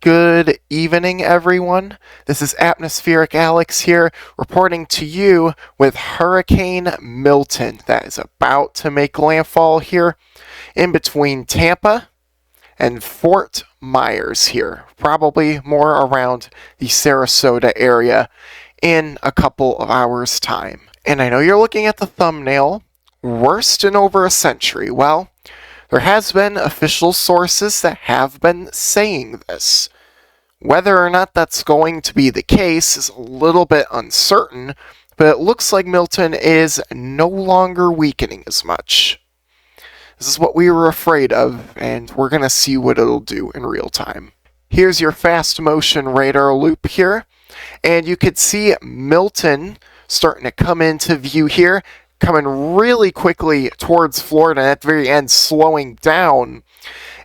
Good evening, everyone. This is Atmospheric Alex here, reporting to you with Hurricane Milton that is about to make landfall here in between Tampa and Fort Myers here, probably more around the Sarasota area in a couple of hours' time. And I know you're looking at the thumbnail, worst in over a century. Well, there has been official sources that have been saying this. Whether or not that's going to be the case is a little bit uncertain, but it looks like Milton is no longer weakening as much. This is what we were afraid of, and we're going to see what it'll do in real time. Here's your fast motion radar loop here, and you could see Milton starting to come into view here, coming really quickly towards Florida, and at the very end slowing down.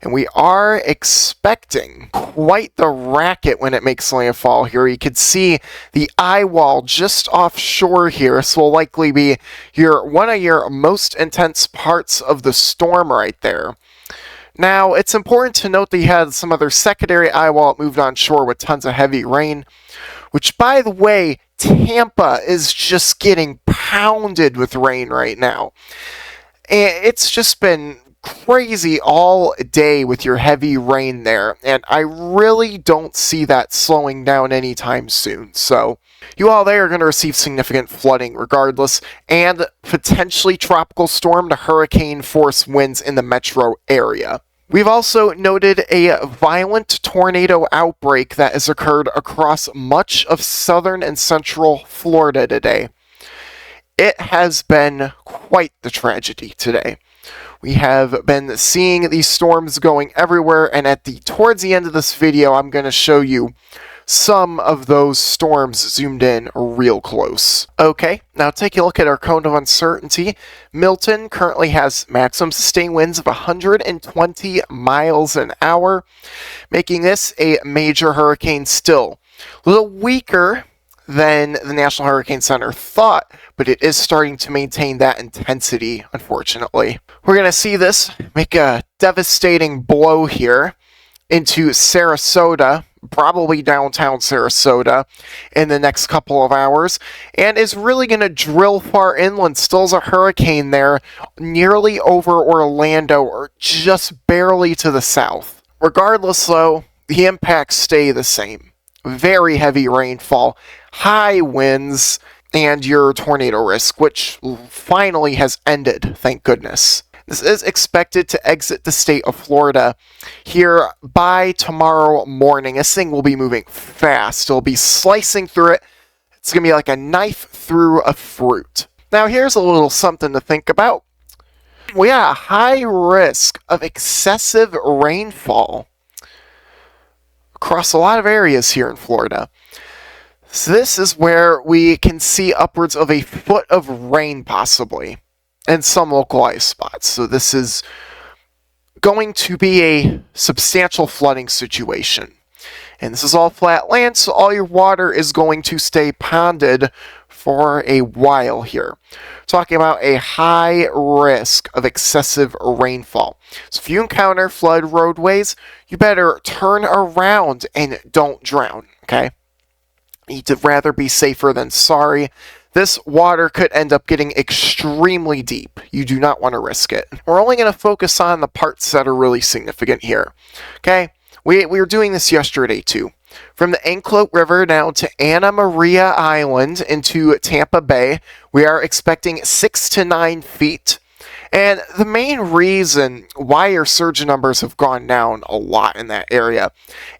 And we are expecting quite the racket when it makes landfall here. You can see the eye wall just offshore here. This will likely be one of your most intense parts of the storm right there. Now, it's important to note that you had some other secondary eye wall that moved on shore with tons of heavy rain, which, by the way, Tampa is just getting pounded with rain right now. And it's just been crazy all day with your heavy rain there, and I really don't see that slowing down anytime soon. So you all there are going to receive significant flooding regardless, and potentially tropical storm to hurricane force winds in the metro area. We've also noted a violent tornado outbreak that has occurred across much of southern and central Florida today. It has been quite the tragedy today. We have been seeing these storms going everywhere, and towards the end of this video, I'm going to show you some of those storms zoomed in real close. Okay, now take a look at our cone of uncertainty. Milton currently has maximum sustained winds of 120 miles an hour, making this a major hurricane still. A little weaker than the National Hurricane Center thought, but it is starting to maintain that intensity, unfortunately. We're going to see this make a devastating blow here into Sarasota, probably downtown Sarasota, in the next couple of hours, and is really going to drill far inland. Still is a hurricane there, nearly over Orlando, or just barely to the south. Regardless, though, the impacts stay the same. Very heavy rainfall, high winds, and your tornado risk, which finally has ended, thank goodness. This is expected to exit the state of Florida here by tomorrow morning. This thing will be moving fast. It'll be slicing through it. It's going to be like a knife through a fruit. Now, here's a little something to think about. We have a high risk of excessive rainfall across a lot of areas here in Florida. So this is where we can see upwards of a foot of rain possibly in some localized spots. So this is going to be a substantial flooding situation. And this is all flat land, so all your water is going to stay ponded for a while here. Talking about a high risk of excessive rainfall. So if you encounter flood roadways, you better turn around and don't drown, okay? You'd rather be safer than sorry. This water could end up getting extremely deep. You do not want to risk it. We're only going to focus on the parts that are really significant here, okay? We were doing this yesterday too. From the Anclote River down to Anna Maria Island into Tampa Bay, we are expecting 6 to 9 feet. And the main reason why your surge numbers have gone down a lot in that area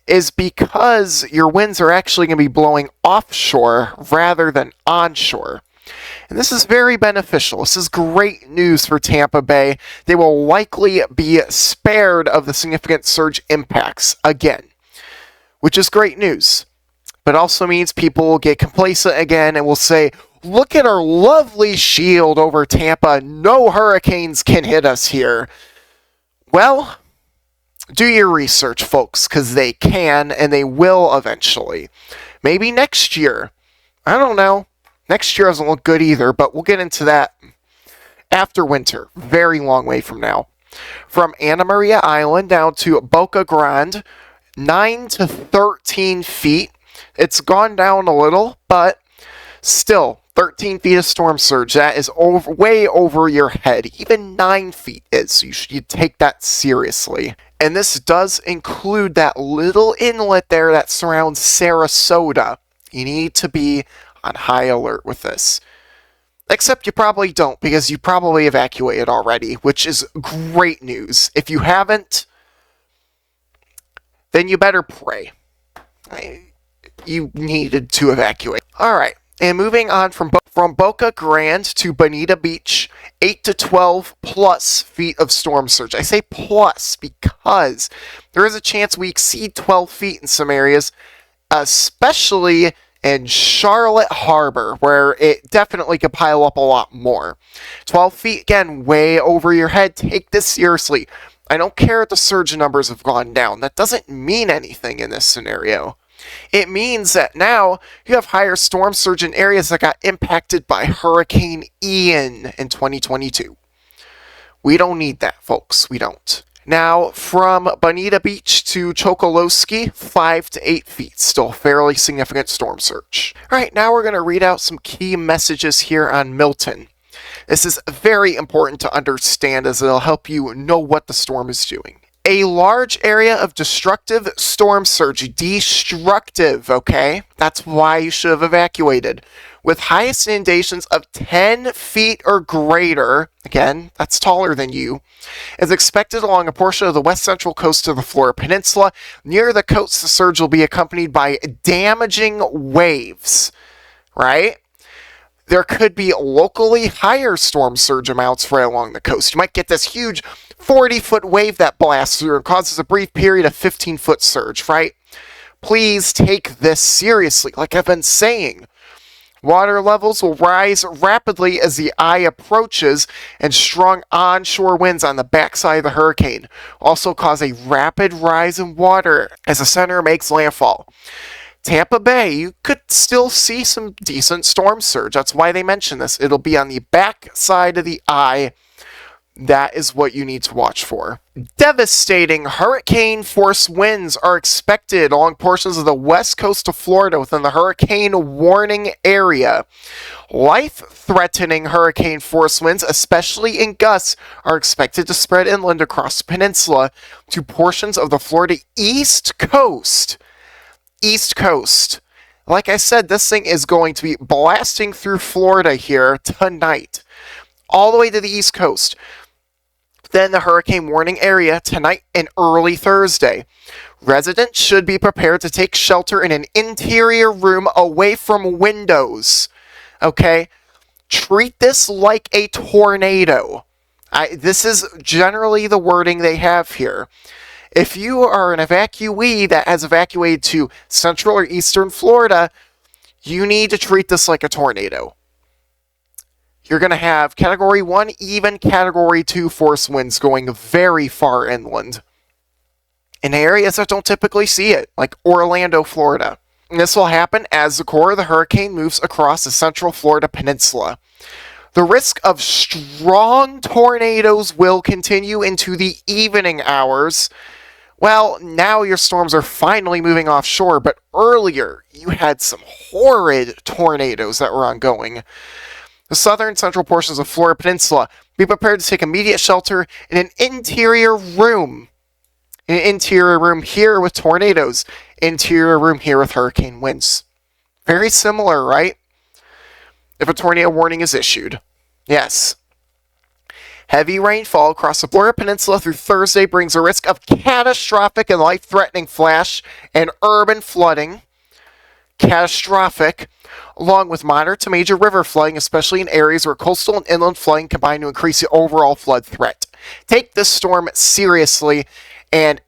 is because your winds are actually going to be blowing offshore rather than onshore. And this is very beneficial. This is great news for Tampa Bay. They will likely be spared of the significant surge impacts again, which is great news. But also means people will get complacent again and will say, look at our lovely shield over Tampa. No hurricanes can hit us here. Well, do your research, folks, because they can and they will eventually. Maybe next year. I don't know. Next year doesn't look good either, but we'll get into that after winter. Very long way from now. From Anna Maria Island down to Boca Grande, 9 to 13 feet. It's gone down a little, but still, 13 feet of storm surge. That is way over your head. Even 9 feet is. So you should take that seriously. And this does include that little inlet there that surrounds Sarasota. You need to be on high alert with this. Except you probably don't, because you probably evacuated already, which is great news. If you haven't, then you better pray. You needed to evacuate. Alright, and moving on from Boca Grande to Bonita Beach, 8 to 12 plus feet of storm surge. I say plus because there is a chance we exceed 12 feet in some areas, especially in Charlotte Harbor, where it definitely could pile up a lot more. 12 feet, again, way over your head. Take this seriously. I don't care if the surge numbers have gone down. That doesn't mean anything in this scenario. It means that now you have higher storm surge in areas that got impacted by Hurricane Ian in 2022. We don't need that, folks. We don't. Now, from Bonita Beach to Chokoloskee, 5 to 8 feet. Still fairly significant storm surge. Alright, now we're going to read out some key messages here on Milton. This is very important to understand as it'll help you know what the storm is doing. A large area of destructive storm surge. Destructive, okay? That's why you should have evacuated. With highest inundations of 10 feet or greater, again, that's taller than you, is expected along a portion of the west central coast of the Florida Peninsula. Near the coast, the surge will be accompanied by damaging waves, right? There could be locally higher storm surge amounts right along the coast. You might get this huge 40-foot wave that blasts through and causes a brief period of 15-foot surge, right? Please take this seriously. Like I've been saying, water levels will rise rapidly as the eye approaches, and strong onshore winds on the backside of the hurricane also cause a rapid rise in water as the center makes landfall. Tampa Bay, you could still see some decent storm surge. That's why they mention this. It'll be on the back side of the eye. That is what you need to watch for. Devastating hurricane force winds are expected along portions of the west coast of Florida within the hurricane warning area. Life-threatening hurricane force winds, especially in gusts, are expected to spread inland across the peninsula to portions of the Florida East Coast. East Coast. Like I said, this thing is going to be blasting through Florida here tonight, all the way to the East Coast. Then the hurricane warning area tonight and early Thursday. Residents should be prepared to take shelter in an interior room away from windows. Okay? Treat this like a tornado. This is generally the wording they have here. If you are an evacuee that has evacuated to central or eastern Florida, you need to treat this like a tornado. You're going to have Category 1, even Category 2 force winds going very far inland in areas that don't typically see it, like Orlando, Florida. And this will happen as the core of the hurricane moves across the central Florida peninsula. The risk of strong tornadoes will continue into the evening hours. Well, now your storms are finally moving offshore, but earlier you had some horrid tornadoes that were ongoing. The southern and central portions of Florida Peninsula, be prepared to take immediate shelter in an interior room. An interior room here with tornadoes. Interior room here with hurricane winds. Very similar, right? If a tornado warning is issued. Yes. Heavy rainfall across the Florida Peninsula through Thursday brings a risk of catastrophic and life-threatening flash and urban flooding. Catastrophic, along with moderate to major river flooding, especially in areas where coastal and inland flooding combine to increase the overall flood threat. Take this storm seriously, and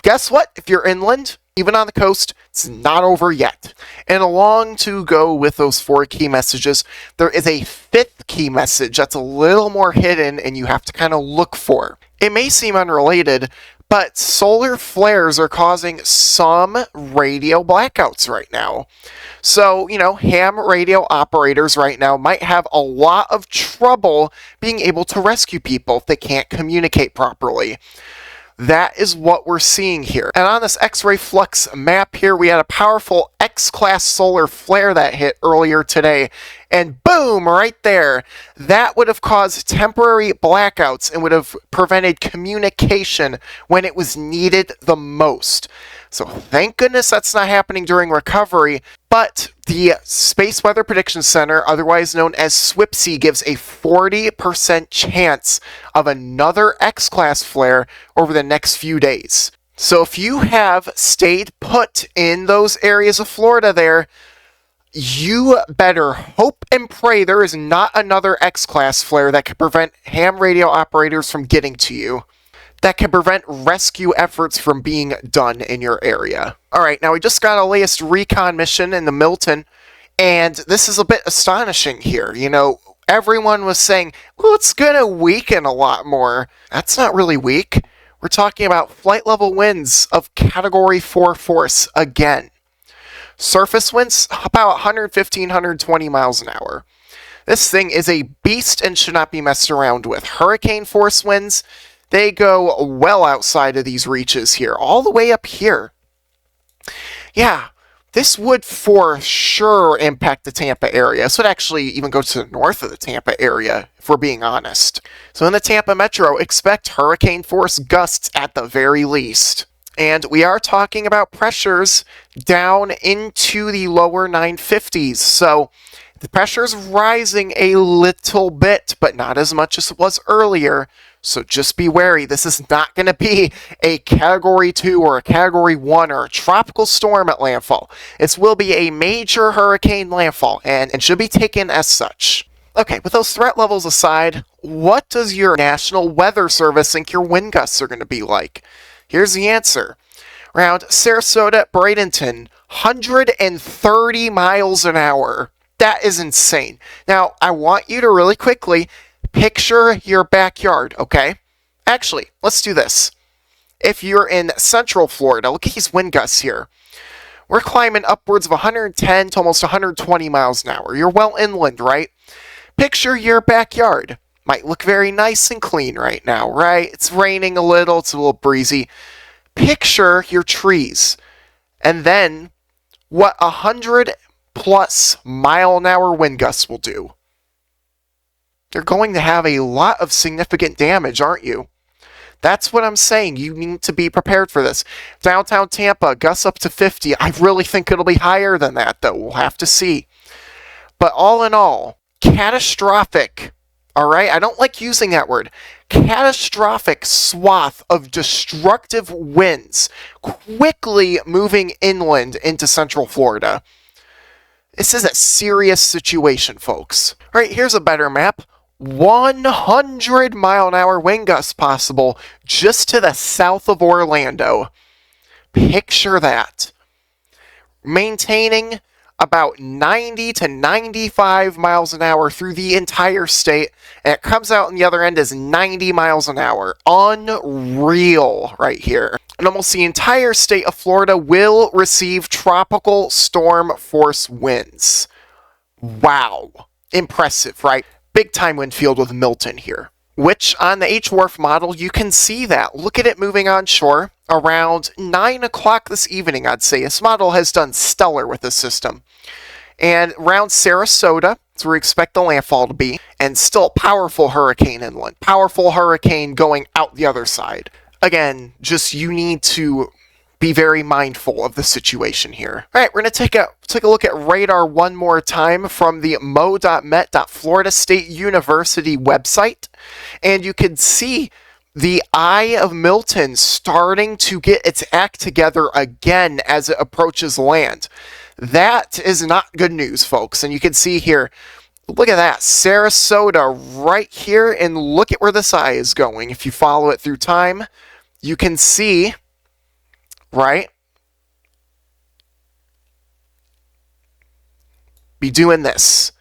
guess what? If you're inland, even on the coast, it's not over yet. And along to go with those 4 key messages, there is a 5th key message that's a little more hidden and you have to kind of look for. It may seem unrelated, but solar flares are causing some radio blackouts right now. So, ham radio operators right now might have a lot of trouble being able to rescue people if they can't communicate properly. That is what we're seeing here. And on this X-ray flux map here, we had a powerful X-class solar flare that hit earlier today. And boom, right there, that would have caused temporary blackouts and would have prevented communication when it was needed the most. So thank goodness that's not happening during recovery, but the Space Weather Prediction Center, otherwise known as SWPC, gives a 40% chance of another X-class flare over the next few days. So if you have stayed put in those areas of Florida there, you better hope and pray there is not another X-class flare that could prevent ham radio operators from getting to you, that can prevent rescue efforts from being done in your area. Alright, now we just got our latest recon mission in the Milton, and this is a bit astonishing here. You know, everyone was saying, well, it's gonna weaken a lot more. That's not really weak. We're talking about flight level winds of Category 4 force again. Surface winds, about 115, 120 miles an hour. This thing is a beast and should not be messed around with. Hurricane force winds, they go well outside of these reaches here, all the way up here. Yeah, this would for sure impact the Tampa area. This would actually even go to the north of the Tampa area, if we're being honest. So in the Tampa metro, expect hurricane force gusts at the very least. And we are talking about pressures down into the lower 950s. So the pressure's rising a little bit, but not as much as it was earlier. So just be wary. This is not going to be a Category 2 or a Category 1 or a tropical storm at landfall. This will be a major hurricane landfall, and it should be taken as such. Okay, with those threat levels aside, what does your National Weather Service think your wind gusts are going to be like? Here's the answer. Around Sarasota, Bradenton, 130 miles an hour. That is insane. Now, I want you to really quickly picture your backyard, okay? Actually, let's do this. If you're in Central Florida, look at these wind gusts here. We're climbing upwards of 110 to almost 120 miles an hour. You're well inland, right? Picture your backyard. Might look very nice and clean right now, right? It's raining a little, it's a little breezy. Picture your trees. And then what 100 plus mile an hour wind gusts will do. They're going to have a lot of significant damage, aren't you? That's what I'm saying. You need to be prepared for this. Downtown Tampa, gusts up to 50. I really think it'll be higher than that, though. We'll have to see. But all in all, catastrophic. All right? I don't like using that word. Catastrophic swath of destructive winds quickly moving inland into Central Florida. This is a serious situation, folks. All right, here's a better map. 100 mile an hour wind gusts possible just to the south of Orlando. Picture that. Maintaining about 90 to 95 miles an hour through the entire state, and it comes out on the other end as 90 miles an hour. Unreal right here. And almost the entire state of Florida will receive tropical storm force winds. Wow. Impressive, right? Big time wind field with Milton here. Which, on the H-Wharf model, you can see that. Look at it moving on shore around 9 o'clock this evening, I'd say. This model has done stellar with this system. And around Sarasota, that's where we expect the landfall to be, and still powerful hurricane inland. Powerful hurricane going out the other side. Again, just you need to be very mindful of the situation here. All right, we're going to take a look at radar one more time from the mo.met.Florida State University website. And you can see the eye of Milton starting to get its act together again as it approaches land. That is not good news, folks. And you can see here, look at that, Sarasota right here, and look at where this eye is going. If you follow it through time, you can see, right, be doing this.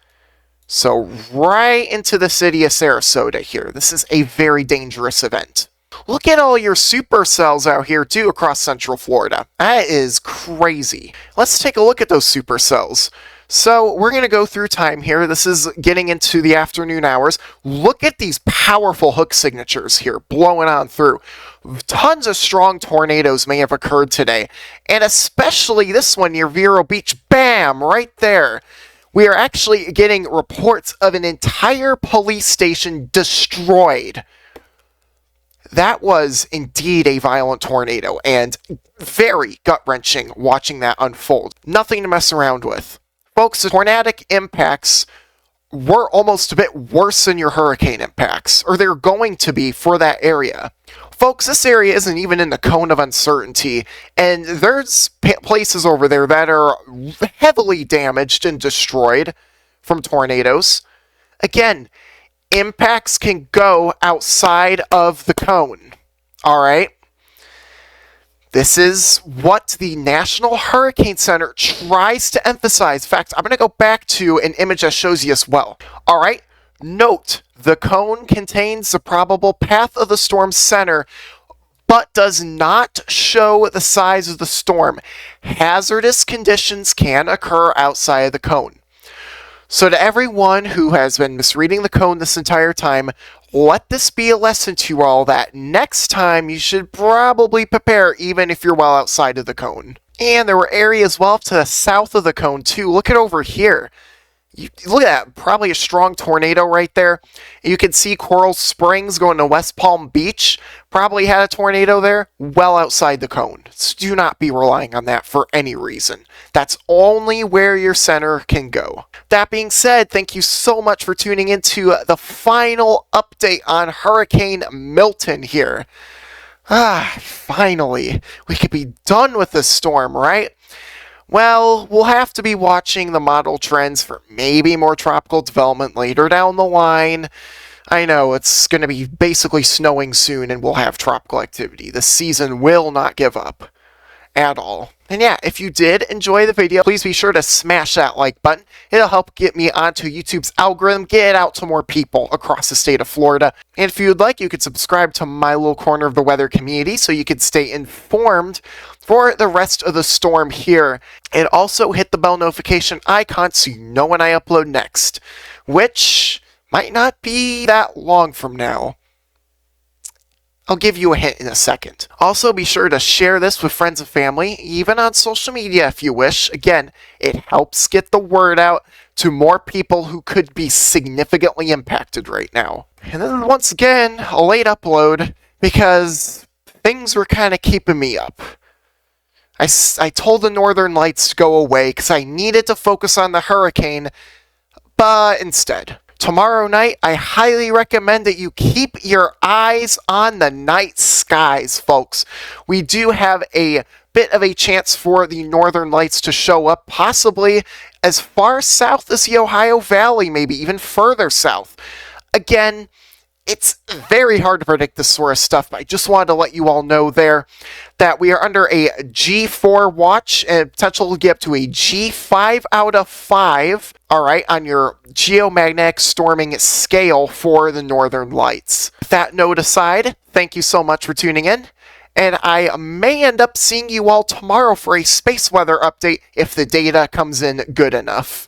So right into the city of Sarasota here. This is a very dangerous event. Look at all your supercells out here too across Central Florida. That is crazy. Let's take a look at those supercells. So we're going to go through time here. This is getting into the afternoon hours. Look at these powerful hook signatures here blowing on through. Tons of strong tornadoes may have occurred today, and especially this one near Vero Beach. Bam! Right there. We are actually getting reports of an entire police station destroyed. That was indeed a violent tornado, and very gut-wrenching watching that unfold. Nothing to mess around with. Folks, the tornadic impacts were almost a bit worse than your hurricane impacts, or they're going to be for that area. Folks, this area isn't even in the cone of uncertainty, and there's places over there that are heavily damaged and destroyed from tornadoes. Again, impacts can go outside of the cone, alright? This is what the National Hurricane Center tries to emphasize. In fact, I'm going to go back to an image that shows you as well. All right, note, the cone contains the probable path of the storm's center, but does not show the size of the storm. Hazardous conditions can occur outside of the cone. So to everyone who has been misreading the cone this entire time, let this be a lesson to you all that next time you should probably prepare even if you're well outside of the cone. And there were areas well to the south of the cone too. Look at over here. Look at that, probably a strong tornado right there. You can see Coral Springs going to West Palm Beach. Probably had a tornado there, well outside the cone. So do not be relying on that for any reason. That's only where your center can go. That being said, thank you so much for tuning into the final update on Hurricane Milton here. Finally, we could be done with this storm, right? Well, we'll have to be watching the model trends for maybe more tropical development later down the line. I know, it's going to be basically snowing soon and we'll have tropical activity. The season will not give up at all. And yeah, if you did enjoy the video, please be sure to smash that like button. It'll help get me onto YouTube's algorithm, get it out to more people across the state of Florida. And if you'd like, you could subscribe to my little corner of the weather community so you could stay informed for the rest of the storm here. And also hit the bell notification icon so you know when I upload next, which might not be that long from now. I'll give you a hint in a second. Also, be sure to share this with friends and family, even on social media if you wish. Again, it helps get the word out to more people who could be significantly impacted right now. And then once again, a late upload because things were kind of keeping me up. I told the Northern Lights to go away because I needed to focus on the hurricane, but instead, tomorrow night, I highly recommend that you keep your eyes on the night skies, folks. We do have a bit of a chance for the Northern Lights to show up, possibly as far south as the Ohio Valley, maybe even further south. Again, it's very hard to predict this sort of stuff, but I just wanted to let you all know there that we are under a G4 watch and potential to get up to a G5 out of 5, alright, on your geomagnetic storming scale for the Northern Lights. With that note aside, thank you so much for tuning in, and I may end up seeing you all tomorrow for a space weather update if the data comes in good enough.